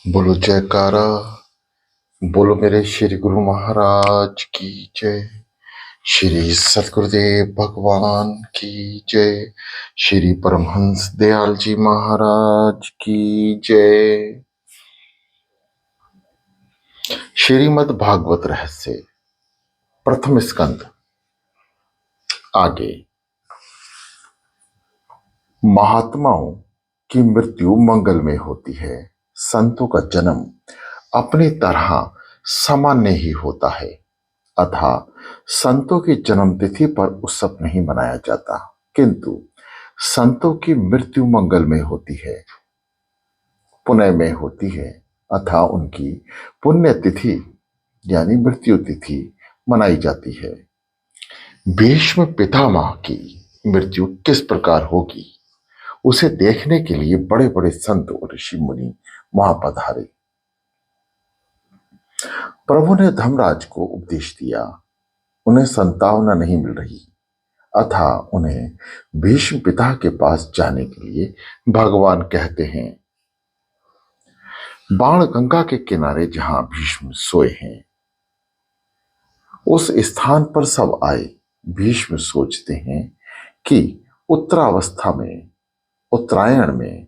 बोलो जयकारा। बोलो मेरे श्री गुरु महाराज की जय। श्री सतगुरुदेव भगवान की जय। श्री परमहंस दयाल जी महाराज की जय। श्रीमद् भागवत रहस्य प्रथम स्कंद आगे। महात्माओं की मृत्यु मंगल में होती है। संतों का जन्म अपनी तरह सामान्य ही होता है, अतः संतों की जन्मतिथि पर उत्सव नहीं मनाया जाता, किंतु संतों की मृत्यु मंगल में होती है, पुण्य में होती है, अतः उनकी पुण्यतिथि यानी मृत्यु तिथि मनाई जाती है। भीष्म पितामह की मृत्यु किस प्रकार होगी, उसे देखने के लिए बड़े बड़े संत और ऋषि मुनि वहां पधारे। प्रभु ने धर्मराज को उपदेश दिया। उन्हें संतावना नहीं मिल रही, अतः उन्हें भीष्म पिता के पास जाने के लिए भगवान कहते हैं। बाण गंगा के किनारे जहां भीष्म सोए हैं, उस स्थान पर सब आए। भीष्म सोचते हैं कि उत्तरावस्था में, उत्तरायण में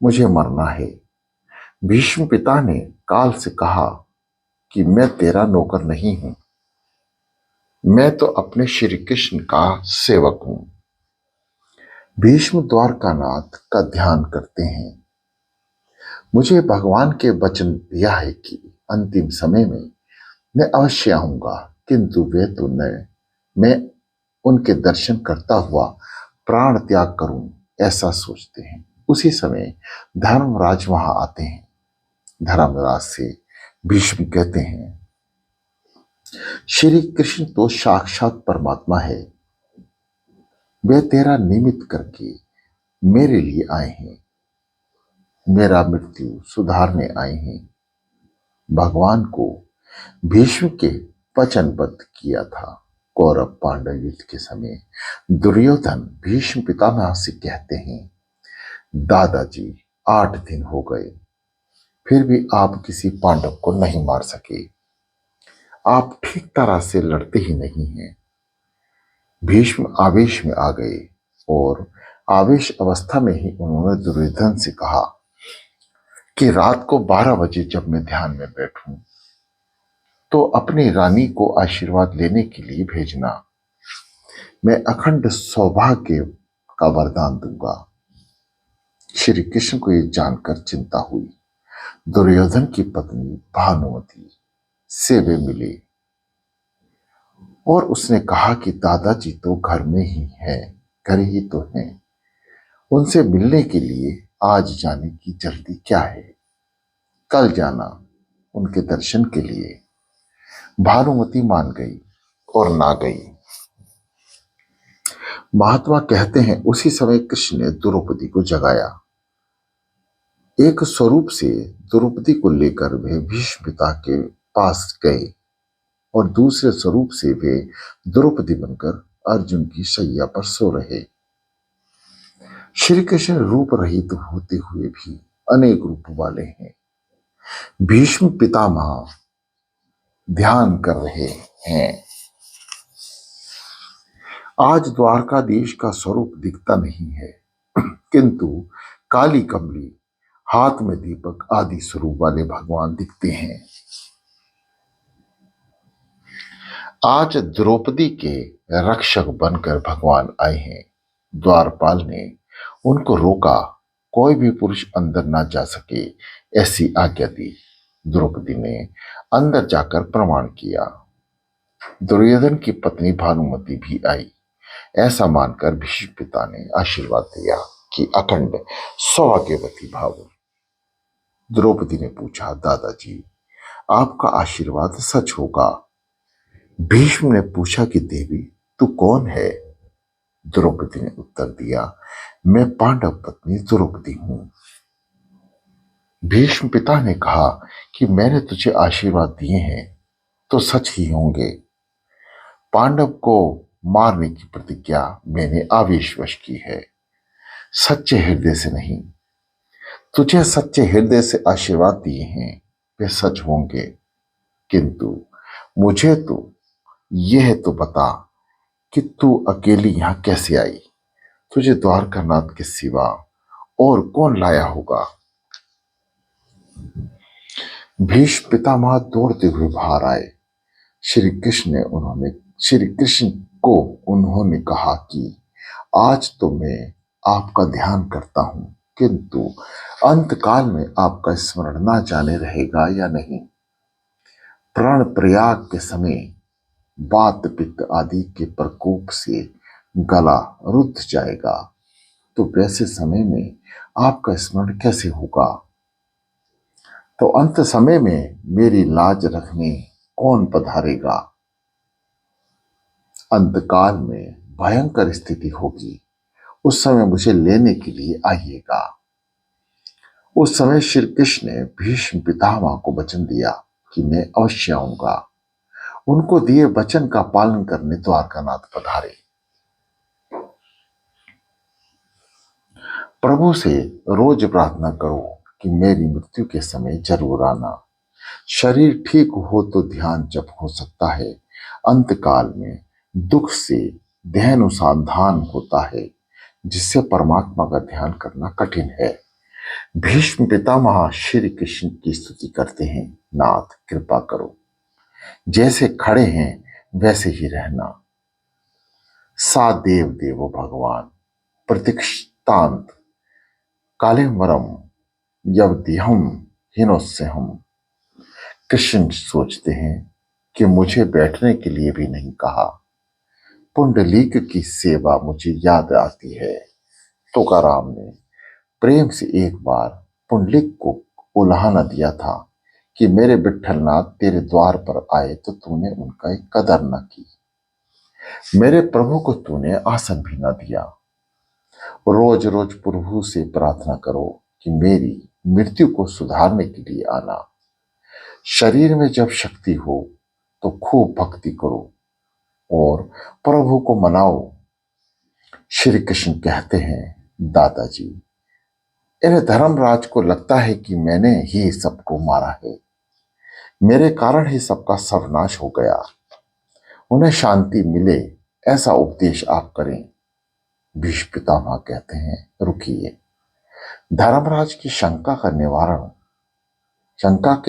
मुझे मरना है। भीष्म पिता ने काल से कहा कि मैं तेरा नौकर नहीं हूं, मैं तो अपने श्री कृष्ण का सेवक हूं। भीष्म द्वारकानाथ का ध्यान करते हैं। मुझे भगवान के वचन दिया है कि अंतिम समय में मैं अवश्य आऊंगा, किंतु वे तो न मैं उनके दर्शन करता हुआ प्राण त्याग करूं, ऐसा सोचते हैं। उसी समय धर्मराज वहां आते हैं। धर्मराज से भीष्म कहते हैं, श्री कृष्ण तो साक्षात परमात्मा है, वे तेरा निमित्त करके मेरे लिए आए हैं, मेरा मृत्यु सुधारने आए हैं। भगवान को भीष्म के वचनबद्ध किया था। कौरव पांडव युद्ध के समय दुर्योधन भीष्म पितामह से कहते हैं, दादाजी 8 दिन हो गए, फिर भी आप किसी पांडव को नहीं मार सके। आप ठीक तरह से लड़ते ही नहीं हैं। भीष्म आवेश में आ गए और आवेश अवस्था में ही उन्होंने दुर्योधन से कहा कि रात को 12 बजे जब मैं ध्यान में बैठूं तो अपनी रानी को आशीर्वाद लेने के लिए भेजना, मैं अखंड सौभाग्य का वरदान दूंगा। श्री कृष्ण को यह जानकर चिंता हुई। दुर्योधन की पत्नी भानुमति से वे मिले और उसने कहा कि दादाजी तो घर में ही हैं, घर ही तो हैं, उनसे मिलने के लिए आज जाने की जल्दी क्या है, कल जाना उनके दर्शन के लिए। भानुमति मान गई और ना गई। महात्मा कहते हैं, उसी समय कृष्ण ने द्रौपदी को जगाया। एक स्वरूप से द्रौपदी को लेकर वे भीष्म पिता के पास गए और दूसरे स्वरूप से वे द्रौपदी बनकर अर्जुन की शैया पर सो रहे। श्री कृष्ण रूप रहित होते हुए भी अनेक रूप वाले हैं। भीष्म पितामह ध्यान कर रहे हैं। आज द्वारकाधीश का स्वरूप दिखता नहीं है, किंतु काली कमली, हाथ में दीपक आदि स्वरूप वाले भगवान दिखते हैं। आज द्रौपदी के रक्षक बनकर भगवान आए हैं। द्वारपाल ने उनको रोका, कोई भी पुरुष अंदर ना जा सके, ऐसी आज्ञा दी। द्रौपदी ने अंदर जाकर प्रमाण किया। दुर्योधन की पत्नी भानुमति भी आई। ऐसा मानकर भीष्म पिता ने आशीर्वाद दिया कि अखंड सौभाग्यवती भाव। द्रौपदी ने पूछा, दादाजी आपका आशीर्वाद सच होगा? भीष्म ने पूछा कि देवी तू कौन है? द्रौपदी ने उत्तर दिया, मैं पांडव पत्नी द्रौपदी हूं। भीष्म पिता ने कहा कि मैंने तुझे आशीर्वाद दिए हैं तो सच ही होंगे। पांडव को मारने की प्रतिज्ञा मैंने आवेशवश की है, सच्चे हृदय से नहीं। तुझे सच्चे हृदय से आशीर्वाद दिए हैं वे सच होंगे, किंतु मुझे तो यह तो बता कि तू अकेली यहां कैसे आई। तुझे द्वारकानाथ के सिवा और कौन लाया होगा। भीष्म पितामह दौड़ते हुए बाहर आए। श्री कृष्ण को उन्होंने कहा कि आज तो मैं आपका ध्यान करता हूं, किंतु अंतकाल में आपका स्मरण ना जाने रहेगा या नहीं। प्राण प्रयाग के समय वात पित्त आदि के प्रकोप से गला रुद्ध जाएगा, तो वैसे समय में आपका स्मरण कैसे होगा। तो अंत समय में मेरी लाज रखने कौन पधारेगा। अंतकाल में भयंकर स्थिति होगी, उस समय मुझे लेने के लिए आइएगा। उस समय श्री कृष्ण ने भीष्म पितामह को वचन दिया कि मैं अवश्य आऊंगा। उनको दिए वचन का पालन करने द्वारकानाथ पधारे। प्रभु से रोज प्रार्थना करो कि मेरी मृत्यु के समय जरूर आना। शरीर ठीक हो तो ध्यान जप हो सकता है, अंतकाल में दुख से देहानुसंधान होता है, जिससे परमात्मा का ध्यान करना कठिन है। भीष्म पितामह श्री कृष्ण की स्तुति करते हैं, नाथ कृपा करो, जैसे खड़े हैं वैसे ही रहना। सा देव देवो भगवान प्रतीक्षांत कालेवरम यवदिहम हिनोस्य हम। कृष्ण सोचते हैं कि मुझे बैठने के लिए भी नहीं कहा। पुंडलीक की सेवा मुझे याद आती है। तुकाराम ने प्रेम से एक बार पुंडलिक को उल्हाना दिया था कि मेरे विठ्ठलनाथ तेरे द्वार पर आए तो तूने उनका एक कदर न की। मेरे प्रभु को तूने आसन भी न दिया। रोज रोज प्रभु से प्रार्थना करो कि मेरी मृत्यु को सुधारने के लिए आना। शरीर में जब शक्ति हो तो खूब भक्ति करो और प्रभु को मनाओ। श्री कृष्ण कहते हैं, दादाजी इन धर्मराज को लगता है कि मैंने ही सबको मारा है, मेरे कारण ही सबका सर्वनाश हो गया। उन्हें शांति मिले ऐसा उपदेश आप करें। भीष्म पितामह कहते हैं, रुकिए, धर्मराज की शंका के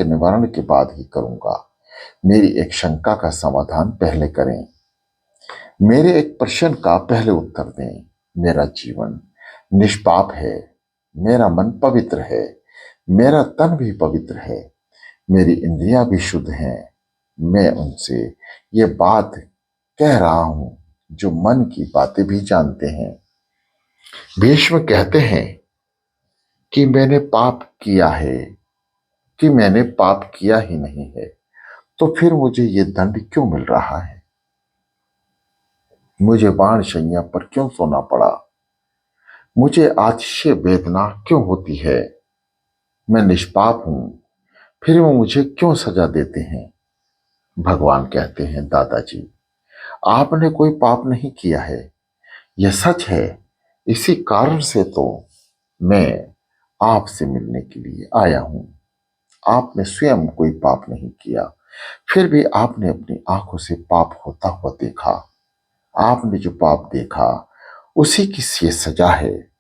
निवारण के बाद ही करूंगा। मेरी एक शंका का समाधान पहले करें। मेरे एक प्रश्न का पहले उत्तर दें। मेरा जीवन निष्पाप है, मेरा मन पवित्र है, मेरा तन भी पवित्र है, मेरी इंद्रियां भी शुद्ध हैं। मैं उनसे ये बात कह रहा हूं जो मन की बातें भी जानते हैं। भीष्म कहते हैं कि मैंने पाप किया ही नहीं है, तो फिर मुझे ये दंड क्यों मिल रहा है। मुझे बाण शैया पर क्यों सोना पड़ा, मुझे अतिशय वेदना क्यों होती है। मैं निष्पाप हूं, फिर वो मुझे क्यों सजा देते हैं। भगवान कहते हैं, दादाजी आपने कोई पाप नहीं किया है, यह सच है। इसी कारण से तो मैं आपसे मिलने के लिए आया हूं। आपने स्वयं कोई पाप नहीं किया, फिर भी आपने अपनी आंखों से पाप होता हुआ देखा। आपने जो पाप देखा उसी की ये सजा है।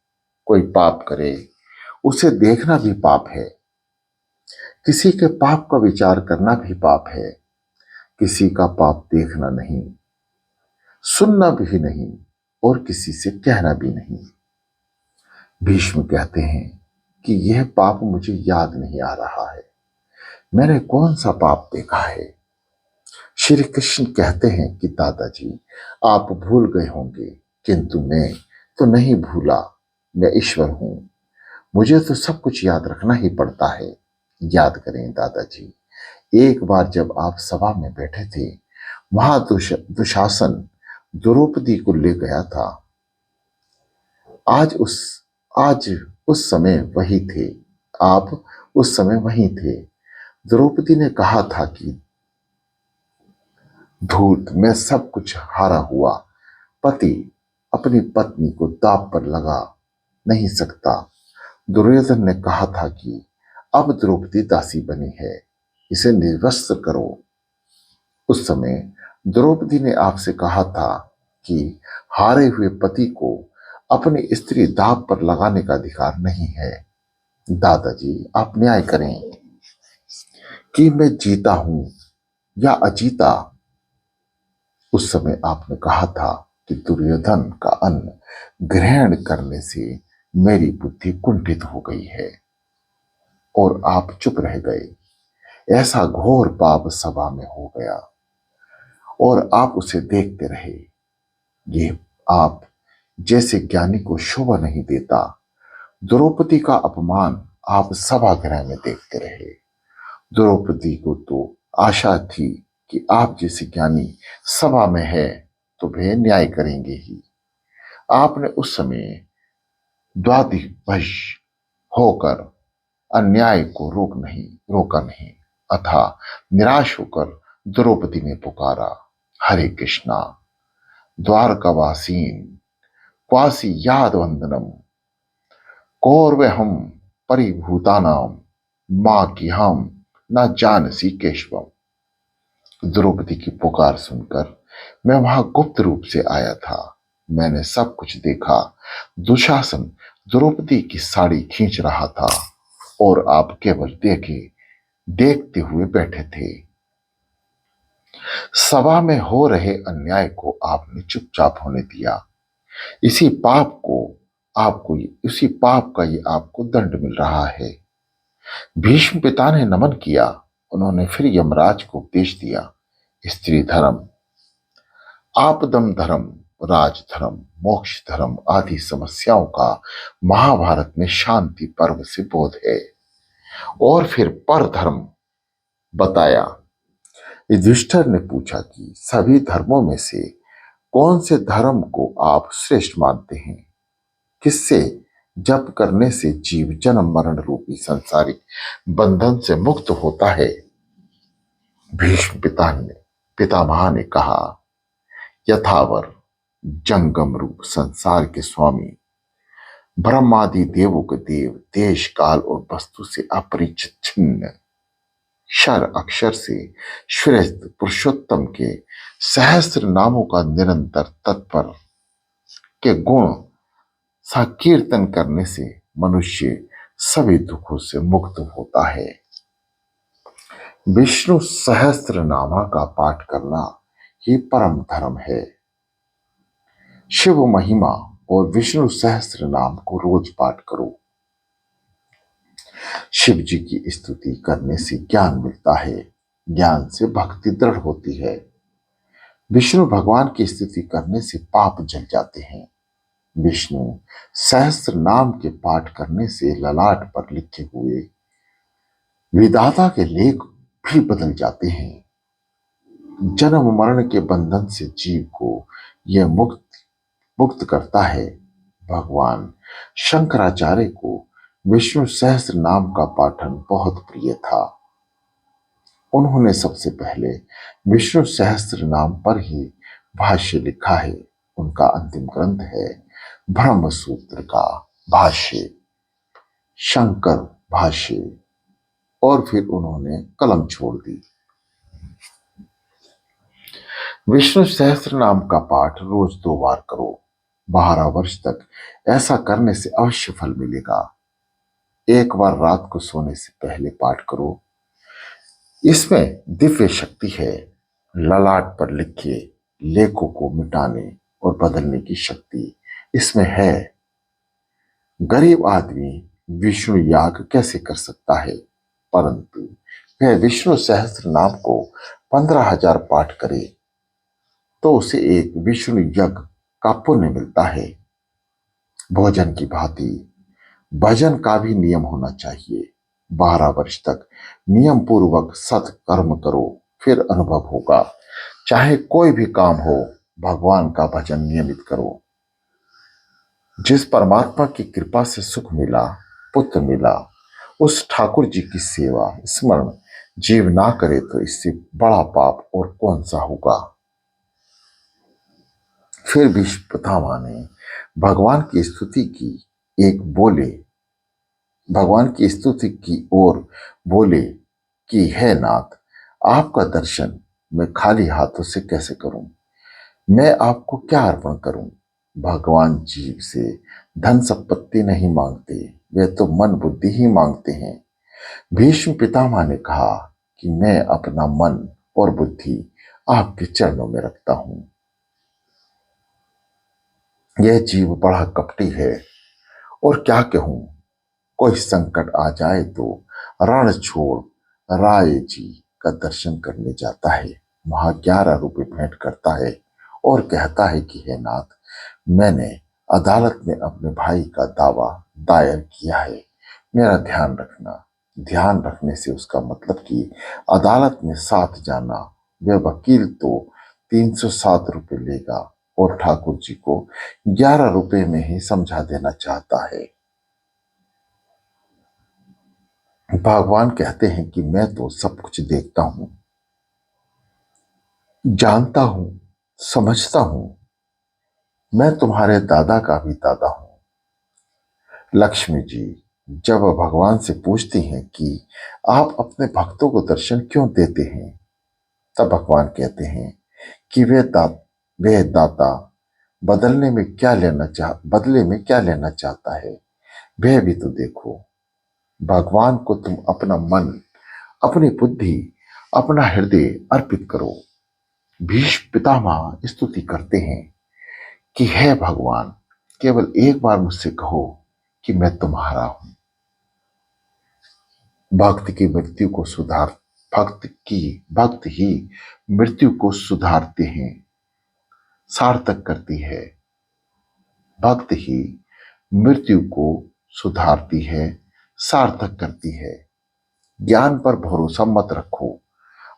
कोई पाप करे उसे देखना भी पाप है, किसी के पाप का विचार करना भी पाप है, किसी का पाप देखना नहीं, सुनना भी नहीं और किसी से कहना भी नहीं। भीष्म कहते हैं कि यह पाप मुझे याद नहीं आ रहा है, मैंने कौन सा पाप देखा है। श्री कृष्ण कहते हैं कि दादाजी आप भूल गए होंगे, किंतु मैं तो नहीं भूला। मैं ईश्वर हूं, मुझे तो सब कुछ याद रखना ही पड़ता है। याद करें दादाजी, एक बार जब आप सभा में बैठे थे, वहां दुशासन द्रौपदी को ले गया था। आज उस समय वही थे, आप उस समय वहीं थे। द्रौपदी ने कहा था कि धूर्त मैं सब कुछ हारा हुआ पति अपनी पत्नी को दांव पर लगा नहीं सकता, दुर्योधन ने कहा था कि अब द्रौपदी दासी बनी है, इसे निर्वस्त्र करो। उस समय द्रौपदी ने आपसे कहा था कि हारे हुए पति को अपनी स्त्री दाव पर लगाने का अधिकार नहीं है। दादाजी, आप न्याय करें कि मैं जीता हूं या अजीता। उस समय आपने कहा था कि दुर्योधन का अन्न ग्रहण करने से मेरी बुद्धि कुंठित हो गई है, और आप चुप रह गए। ऐसा घोर पाप सभा में हो गया और आप उसे देखते रहे। ये आप जैसे ज्ञानी को शोभा नहीं देता। द्रौपदी का अपमान आप सभागृह में देखते रहे। द्रौपदी को तो आशा थी कि आप जैसे ज्ञानी सभा में है तो वे न्याय करेंगे ही। आपने उस समय द्वादिवश होकर अन्याय को रोका नहीं, अथा निराश होकर द्रौपदी ने पुकारा, हरे कृष्णा द्वारकावासीन क्वासी याद वंदनम कौरवहम परिभूतानाम मां की हम न जानसी केशवम। द्रौपदी की पुकार सुनकर मैं वहां गुप्त रूप से आया था। मैंने सब कुछ देखा। दुशासन द्रौपदी की साड़ी खींच रहा था और आप केवल देखते हुए बैठे थे। सभा में हो रहे अन्याय को आपने चुपचाप होने दिया। इसी पाप को उसी पाप का ये आपको दंड मिल रहा है। भीष्म पिता ने नमन किया। उन्होंने फिर यमराज को उपदेश दिया, स्त्री धर्म, आपदम धर्म, राजधर्म, मोक्ष धर्म आदि समस्याओं का महाभारत में शांति पर्व से बोध है। और फिर पर धर्म बताया। युधिष्ठिर ने पूछा कि सभी धर्मों में से कौन से धर्म को आप श्रेष्ठ मानते हैं? किससे जप करने से जीव जन्म मरण रूपी सांसारिक बंधन से मुक्त होता है? भीष्म पितामह ने कहा, यथावर जंगम रूप संसार के स्वामी, ब्रह्मादि देवों के देव, देश काल और वस्तु से अपरिचित छिन्न, क्षर अक्षर से श्रेष्ठ पुरुषोत्तम के सहस्त्र नामों का निरंतर तत्पर के गुण संकीर्तन करने से मनुष्य सभी दुखों से मुक्त होता है। विष्णु सहस्त्र नामा का पाठ करना ही परम धर्म है। शिव महिमा और विष्णु सहस्त्र नाम को रोज पाठ करो। शिव जी की स्तुति करने से ज्ञान मिलता है, ज्ञान से भक्ति दृढ़ होती है। विष्णु भगवान की स्तुति करने से पाप जल जाते हैं। विष्णु सहस्त्र नाम के पाठ करने से ललाट पर लिखे हुए विधाता के लेख भी बदल जाते हैं। जन्म मरण के बंधन से जीव को यह मुक्त करता है। भगवान शंकराचार्य को विष्णु सहस्त्र नाम का पाठन बहुत प्रिय था। उन्होंने सबसे पहले विष्णु सहस्त्र नाम पर ही भाष्य लिखा है। उनका अंतिम ग्रंथ है ब्रह्म सूत्र का भाष्य, शंकर भाष्य, और फिर उन्होंने कलम छोड़ दी। विष्णु सहस्त्र नाम का पाठ रोज 2 बार करो। 12 वर्ष तक ऐसा करने से अवश्य फल मिलेगा। एक बार रात को सोने से पहले पाठ करो। इसमें दिव्य शक्ति है। ललाट पर लिखे लेखों को मिटाने और बदलने की शक्ति इसमें है। गरीब आदमी विष्णु याग कैसे कर सकता है, परंतु वह विष्णु सहस्त्र नाम को 15,000 पाठ करे तो उसे एक विष्णु यज्ञ का पुण्य मिलता है। भोजन की भांति भजन का भी नियम होना चाहिए। 12 वर्ष तक नियम पूर्वक सत्कर्म करो, फिर अनुभव होगा। चाहे कोई भी काम हो, भगवान का भजन नियमित करो। जिस परमात्मा की कृपा से सुख मिला, पुत्र मिला, उस ठाकुर जी की सेवा स्मरण जीव ना करे तो इससे बड़ा पाप और कौन सा होगा। फिर भीष्म पितामह ने भगवान की स्तुति की। एक बोले, भगवान की स्तुति की ओर बोले कि हे नाथ, आपका दर्शन मैं खाली हाथों से कैसे करूं? मैं आपको क्या अर्पण करूं? भगवान जीव से धन संपत्ति नहीं मांगते, वे तो मन बुद्धि ही मांगते हैं। भीष्म पितामह ने कहा कि मैं अपना मन और बुद्धि आपके चरणों में रखता हूं। यह जीव बड़ा कपटी है, और क्या कहूं, कोई संकट आ जाए तो रण छोड़ राय जी का दर्शन करने जाता है। वहां 11 रुपए भेंट करता है और कहता है कि हे नाथ, मैंने अदालत में अपने भाई का दावा दायर किया है, मेरा ध्यान रखना। ध्यान रखने से उसका मतलब कि अदालत में साथ जाना। वह वकील तो 307 रुपए लेगा और ठाकुर जी को 11 रुपए में ही समझा देना चाहता है। भगवान कहते हैं कि मैं तो सब कुछ देखता हूं, जानता हूं, समझता हूं। मैं तुम्हारे दादा का भी दादा हूं। लक्ष्मी जी जब भगवान से पूछती हैं कि आप अपने भक्तों को दर्शन क्यों देते हैं, तब भगवान कहते हैं कि वे दाता बदले में क्या लेना चाहता है, वह भी तो देखो। भगवान को तुम अपना मन, अपनी बुद्धि, अपना हृदय अर्पित करो। भीष्म पितामह स्तुति करते हैं कि हे भगवान, केवल एक बार मुझसे कहो कि मैं तुम्हारा हूं। भक्त की मृत्यु को सुधार भक्त ही मृत्यु को सुधारते हैं, सार्थक करती है। भक्त ही मृत्यु को सुधारती है, सार्थक करती है। ज्ञान पर भरोसा मत रखो।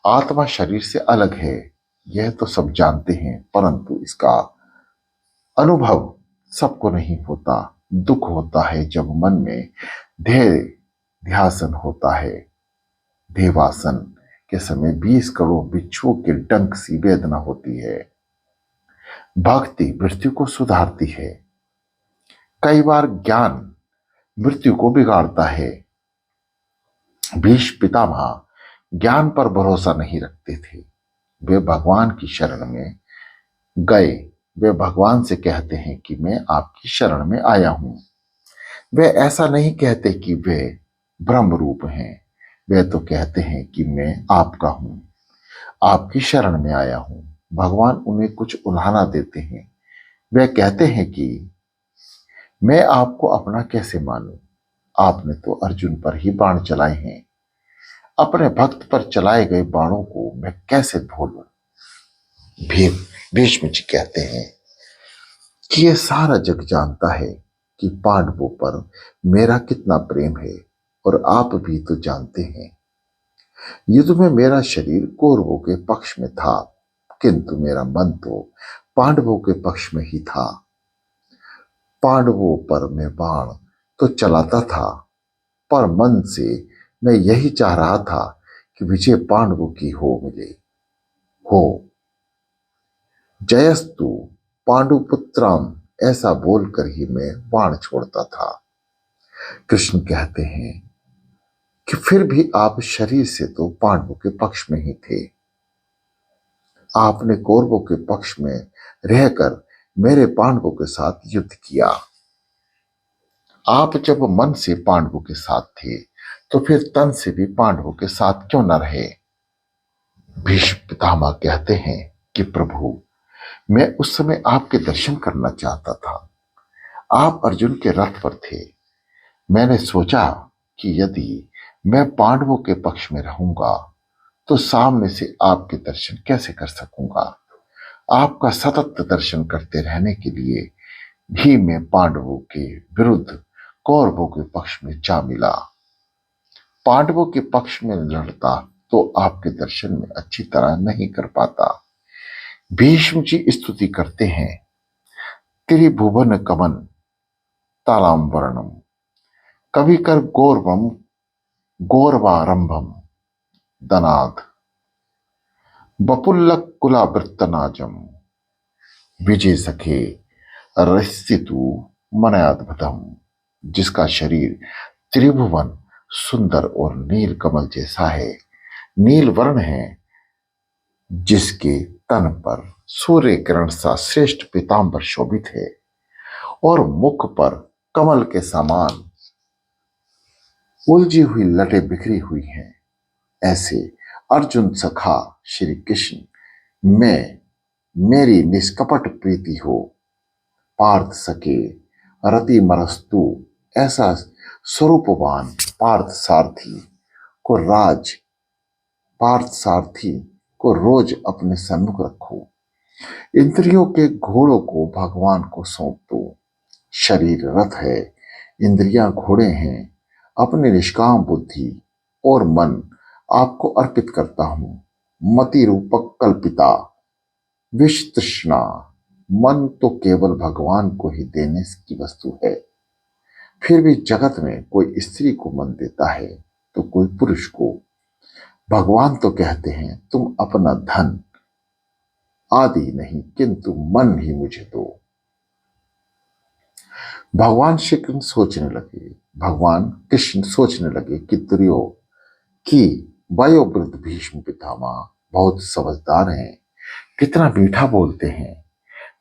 आत्मा शरीर से अलग है, यह तो सब जानते हैं, परंतु इसका अनुभव सबको नहीं होता। दुख होता है जब मन में ध्येय ध्यासन होता है। देवासन के समय 20 करोड़ बिच्छुओं के डंक सी वेदना होती है। भक्ति मृत्यु को सुधारती है। कई बार ज्ञान मृत्यु को बिगाड़ता है। भीष्म पितामह ज्ञान पर भरोसा नहीं रखते थे। वे भगवान की शरण में गए। वे भगवान से कहते हैं कि मैं आपकी शरण में आया हूं। वे ऐसा नहीं कहते कि वे ब्रह्म रूप हैं। वे तो कहते हैं कि मैं आपका हूं, आपकी शरण में आया हूं। भगवान उन्हें कुछ उल्हाना देते हैं। वे कहते हैं कि मैं आपको अपना कैसे मानूं? आपने तो अर्जुन पर ही बाण चलाए हैं। अपने भक्त पर चलाए गए बाणों को मैं कैसे भूलूं? भीम भीष्म जी कहते हैं कि यह सारा जग जानता है कि पांडवों पर मेरा कितना प्रेम है, और आप भी तो जानते हैं। युद्ध में मेरा शरीर कौरवों के पक्ष में था, किंतु मेरा मन तो पांडवों के पक्ष में ही था। पांडवों पर मैं बाण तो चलाता था, पर मन से मैं यही चाह रहा था कि विजय पांडवों की हो जयस्तु पांडुपुत्रम, ऐसा बोलकर ही मैं बाण छोड़ता था। कृष्ण कहते हैं कि फिर भी आप शरीर से तो पांडवों के पक्ष में ही थे। आपने कौरवों के पक्ष में रहकर मेरे पांडवों के साथ युद्ध किया। आप जब मन से पांडवों के साथ थे, तो फिर तन से भी पांडवों के साथ क्यों न रहे? भीष्म पितामह कहते हैं कि प्रभु, मैं उस समय आपके दर्शन करना चाहता था। आप अर्जुन के रथ पर थे। मैंने सोचा कि यदि मैं पांडवों के पक्ष में रहूंगा तो सामने से आपके दर्शन कैसे कर सकूंगा? आपका सतत दर्शन करते रहने के लिए भी मैं पांडवों के विरुद्ध कौरवों के पक्ष में जा मिला। पांडवों के पक्ष में लड़ता तो आपके दर्शन में अच्छी तरह नहीं कर पाता। भीष्म जी स्तुति करते हैं, त्रिभुवन कमन तालाम वर्णम, कवि कर गौरवम गौरवारंभम दनाद, बपुल्लक कुलावृत्तनाजम, विजय सखे रस्सितु मनयाद्भुतम। जिसका शरीर त्रिभुवन सुंदर और नील कमल जैसा है। नील वर्ण है जिसके तन पर सूर्य किरण सा श्रेष्ठ पीतांबर शोभित है और मुख पर कमल के समान उलझी हुई लटें बिखरी हुई हैं। ऐसे अर्जुन सखा श्री कृष्ण में मेरी निष्कपट प्रीति हो। पार्थ सके रति मरस्तु, ऐसा स्वरूपवान पार्थ सारथी को रोज अपने सम्मुख रखो। इंद्रियों के घोड़ों को भगवान को सौंप दो। शरीर रथ है, इंद्रियां घोड़े हैं। अपनी निष्काम बुद्धि और मन आपको अर्पित करता हूं। मति रूपक कल्पिता विष तृष्णा, मन तो केवल भगवान को ही देने की वस्तु है। फिर भी जगत में कोई स्त्री को मन देता है तो कोई पुरुष को। भगवान तो कहते हैं तुम अपना धन आदि नहीं किंतु मन ही मुझे दो। भगवान कृष्ण सोचने लगे कि कि वयोवृद्ध भीष्म पितामह बहुत समझदार हैं, कितना मीठा बोलते हैं।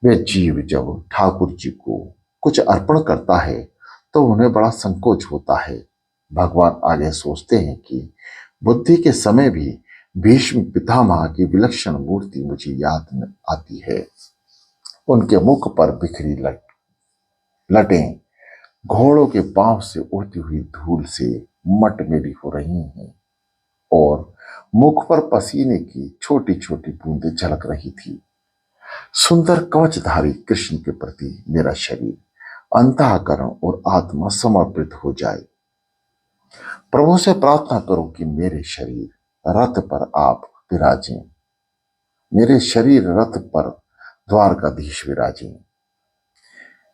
वे जीव जब ठाकुर जी को कुछ अर्पण करता है तो उन्हें बड़ा संकोच होता है। भगवान आगे सोचते हैं कि बुद्धि के समय भी भीष्म पितामह की विलक्षण मूर्ति मुझे याद आती है। उनके मुख पर बिखरी लटें घोड़ों के पांव से उड़ती हुई धूल से मटमेली हो रही हैं और मुख पर पसीने की छोटी छोटी बूंदें झलक रही थी। सुंदर कवचधारी कृष्ण के प्रति मेरा शरीर, अंतःकरण और आत्मा समर्पित हो जाए। प्रभु से प्रार्थना करो कि मेरे शरीर रथ पर आप विराजें। मेरे शरीर रथ पर द्वारकाधीश विराजें।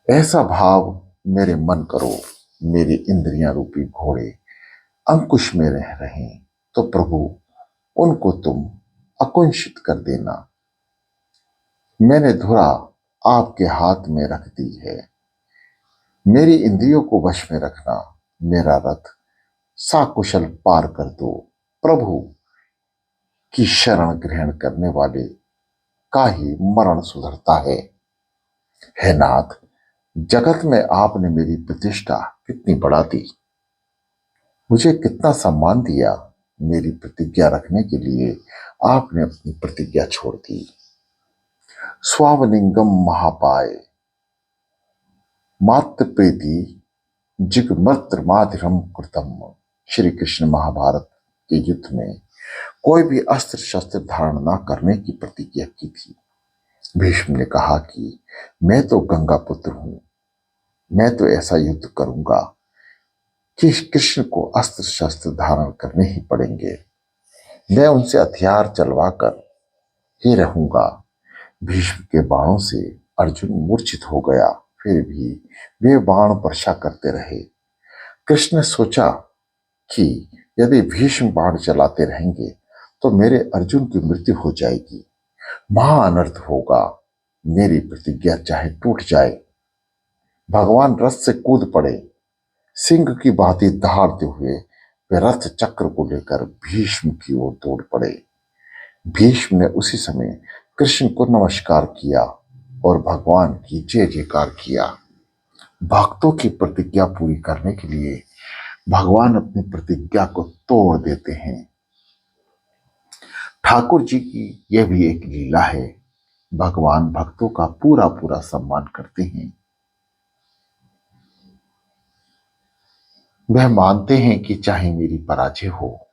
ऐसा भाव मेरे मन करो, मेरी इंद्रियां रूपी घोड़े अंकुश में रह रहें तो प्रभु उनको तुम अकुंठित कर देना। मैंने धुरा आपके हाथ में रख दी है। मेरी इंद्रियों को वश में रखना। मेरा रथ साकुशल पार कर दो। प्रभु की शरण ग्रहण करने वाले का ही मरण सुधरता है। हे नाथ, जगत में आपने मेरी प्रतिष्ठा कितनी बढ़ा दी, मुझे कितना सम्मान दिया। मेरी प्रतिज्ञा रखने के लिए आपने अपनी प्रतिज्ञा छोड़ दी। स्वावनिंगम महापाय मात्र प्रीति जिगमत्र माधिरम कृतम। श्री कृष्ण महाभारत के युद्ध में कोई भी अस्त्र शस्त्र धारण न करने की प्रतिज्ञा की थी। भीष्म ने कहा कि मैं तो गंगा पुत्र हूं, मैं तो ऐसा युद्ध करूंगा कि कृष्ण को अस्त्र शस्त्र धारण करने ही पड़ेंगे। मैं उनसे हथियार चलवाकर ही रहूंगा। भीष्म के बाणों से अर्जुन मूर्छित हो गया, फिर भी वे बाण वर्षा करते रहे। कृष्ण ने सोचा कि यदि भीष्म बाण चलाते रहेंगे तो मेरे अर्जुन की मृत्यु हो जाएगी, महाअनर्थ होगा। मेरी प्रतिज्ञा चाहे टूट जाए। भगवान रथ से कूद पड़े। सिंह की भांति दहाड़ते हुए वे रथ चक्र को लेकर भीष्म की ओर दौड़ पड़े। भीष्म ने उसी समय कृष्ण को नमस्कार किया और भगवान की जय जयकार किया। भक्तों की प्रतिज्ञा पूरी करने के लिए भगवान अपनी प्रतिज्ञा को तोड़ देते हैं। ठाकुर जी की यह भी एक लीला है। भगवान भक्तों का पूरा पूरा सम्मान करते हैं। वह मानते हैं कि चाहे मेरी पराजय हो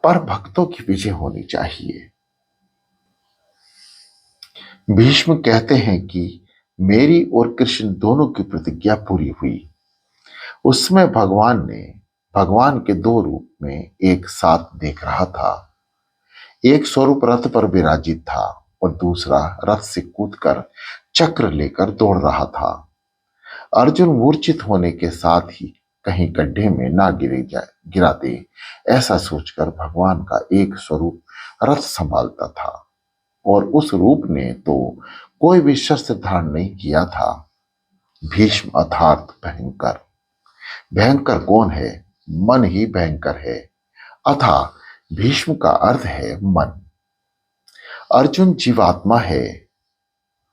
पर भक्तों की विजय होनी चाहिए। भीष्म कहते हैं कि मेरी और कृष्ण दोनों की प्रतिज्ञा पूरी हुई। उसमें भगवान के दो रूप में एक साथ देख रहा था। एक स्वरूप रथ पर विराजित था और दूसरा रथ से कूदकर चक्र लेकर दौड़ रहा था। अर्जुन मूर्छित होने के साथ ही कहीं गड्ढे में ना गिरा दे, ऐसा सोचकर भगवान का एक स्वरूप रथ संभालता था और उस रूप ने तो कोई भी शस्त्र धारण नहीं किया था। भीष्म अर्थात भयंकर भयंकर कौन है? मन ही भयंकर है। अतः भीष्म का अर्थ है मन। अर्जुन जीवात्मा है।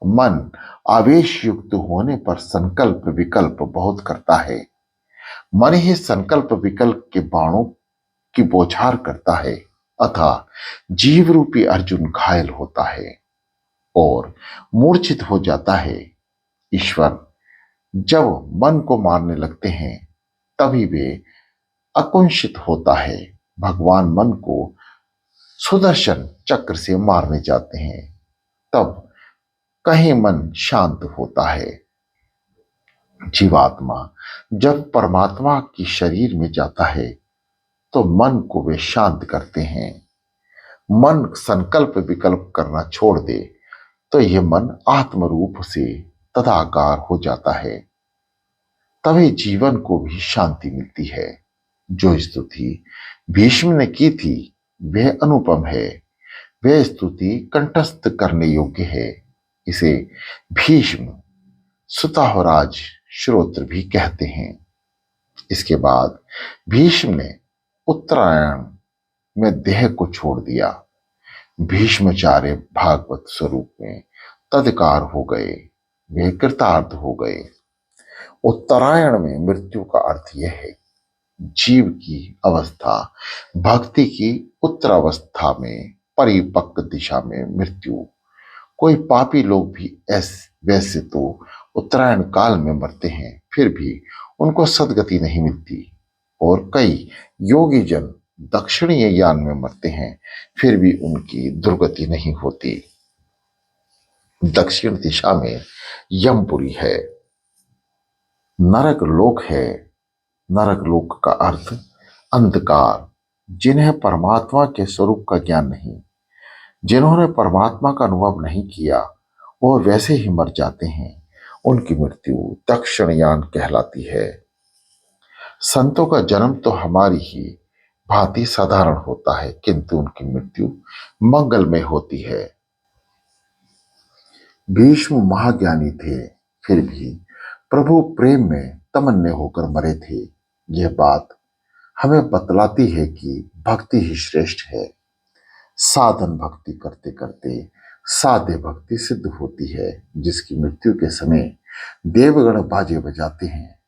मन आवेश युक्त होने पर संकल्प विकल्प बहुत करता है। मन ही संकल्प विकल्प के बाणों की बौछार करता है। अतः जीव रूपी अर्जुन घायल होता है और मूर्छित हो जाता है। ईश्वर जब मन को मारने लगते हैं तभी वे अकुंठित होता है। भगवान मन को सुदर्शन चक्र से मारने जाते हैं तब कहीं मन शांत होता है। जीवात्मा जब परमात्मा की शरीर में जाता है तो मन को वे शांत करते हैं। मन संकल्प विकल्प करना छोड़ दे तो यह मन आत्म रूप से तदाकार हो जाता है। तभी जीवन को भी शांति मिलती है। जो स्तुति भीष्म ने की थी वह अनुपम है। वह स्तुति कंठस्थ करने योग्य है। इसे भीष्म सुताहराज श्रोत्र भी कहते हैं। इसके बाद भीष्म ने उत्तरायण में देह को छोड़ दिया। भीष्माचार्य भागवत स्वरूप में तदकार हो गए। वे कृतार्थ हो गए। उत्तरायण में मृत्यु का अर्थ यह है जीव की अवस्था भक्ति की उत्तरावस्था में परिपक्व दिशा में मृत्यु। कोई पापी लोग भी वैसे तो उत्तरायण काल में मरते हैं फिर भी उनको सदगति नहीं मिलती और कई योगी जन दक्षिणीय यान में मरते हैं फिर भी उनकी दुर्गति नहीं होती। दक्षिण दिशा में यमपुरी है। नरक लोक है। नरक लोक का अर्थ अंधकार। जिन्हें परमात्मा के स्वरूप का ज्ञान नहीं, जिन्होंने परमात्मा का अनुभव नहीं किया और वैसे ही मर जाते हैं उनकी मृत्यु दक्षिणयान कहलाती है। संतों का जन्म तो हमारी ही भांति साधारण होता है किंतु उनकी मृत्यु मंगलमय होती है। भीष्म महाज्ञानी थे फिर भी प्रभु प्रेम में तमन्ने होकर मरे थे। यह बात हमें बतलाती है कि भक्ति ही श्रेष्ठ है। साधन भक्ति करते करते साध्य भक्ति सिद्ध होती है। जिसकी मृत्यु के समय देवगण बाजे बजाते हैं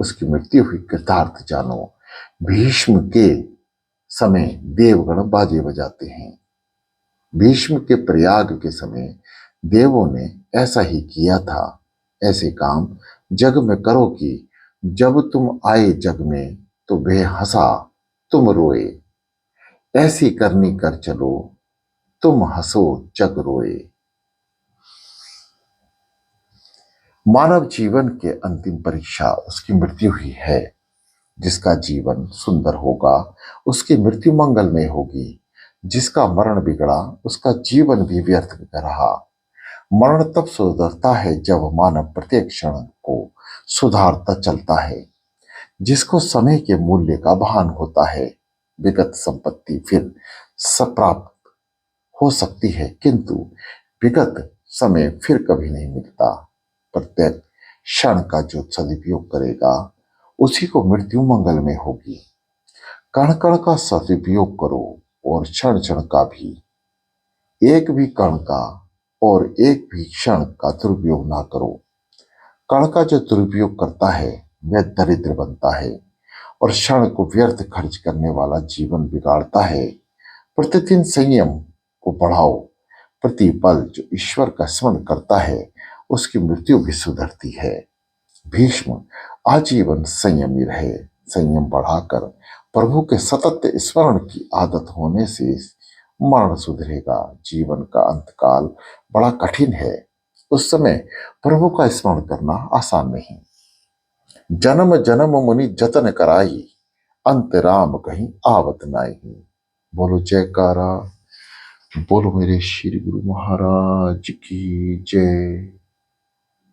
उसकी मृत्यु हुई कृतार्थ जानो। भीष्म के समय देवगण बाजे बजाते हैं। भीष्म के प्रयाग के समय देवों ने ऐसा ही किया था। ऐसे काम जग में करो कि जब तुम आए जग में तो वे हंसा तुम रोए। ऐसी करनी कर चलो तुम हंसो जग रोए। मानव जीवन के अंतिम परीक्षा उसकी मृत्यु ही है। जिसका जीवन सुंदर होगा उसकी मृत्यु मंगलमय होगी। जिसका मरण बिगड़ा उसका जीवन भी व्यर्थ रहा। मरण तब सुधरता है जब मानव प्रत्येक क्षण को सुधारता चलता है। जिसको समय के मूल्य का भान होता है। विगत संपत्ति फिर सप्राप्त हो सकती है किंतु विगत समय फिर कभी नहीं मिलता। प्रत्येक क्षण का जो सदुपयोग करेगा उसी को मृत्यु मंगल में होगी। कण कण का सदुपयोग करो और क्षण क्षण का भी। एक भी कण का और एक भी क्षण का दुरुपयोग ना करो। कण का जो दुरुपयोग करता है वह दरिद्र बनता है और क्षण को व्यर्थ खर्च करने वाला जीवन बिगाड़ता है। प्रतिदिन संयम को बढ़ाओ। प्रतिपल जो ईश्वर का स्मरण करता है उसकी मृत्यु भी सुधरती है। भीष्म आजीवन संयमी रहे। संयम बढ़ाकर प्रभु के सतत स्मरण की आदत होने से मरण सुधरेगा। जीवन का अंतकाल बड़ा कठिन है। उस समय प्रभु का स्मरण करना आसान नहीं। जन्म जन्म मुनि जतन कराई अंत राम कहीं आवत नाई। बोलो जयकारा। बोलो मेरे श्री गुरु महाराज की जय।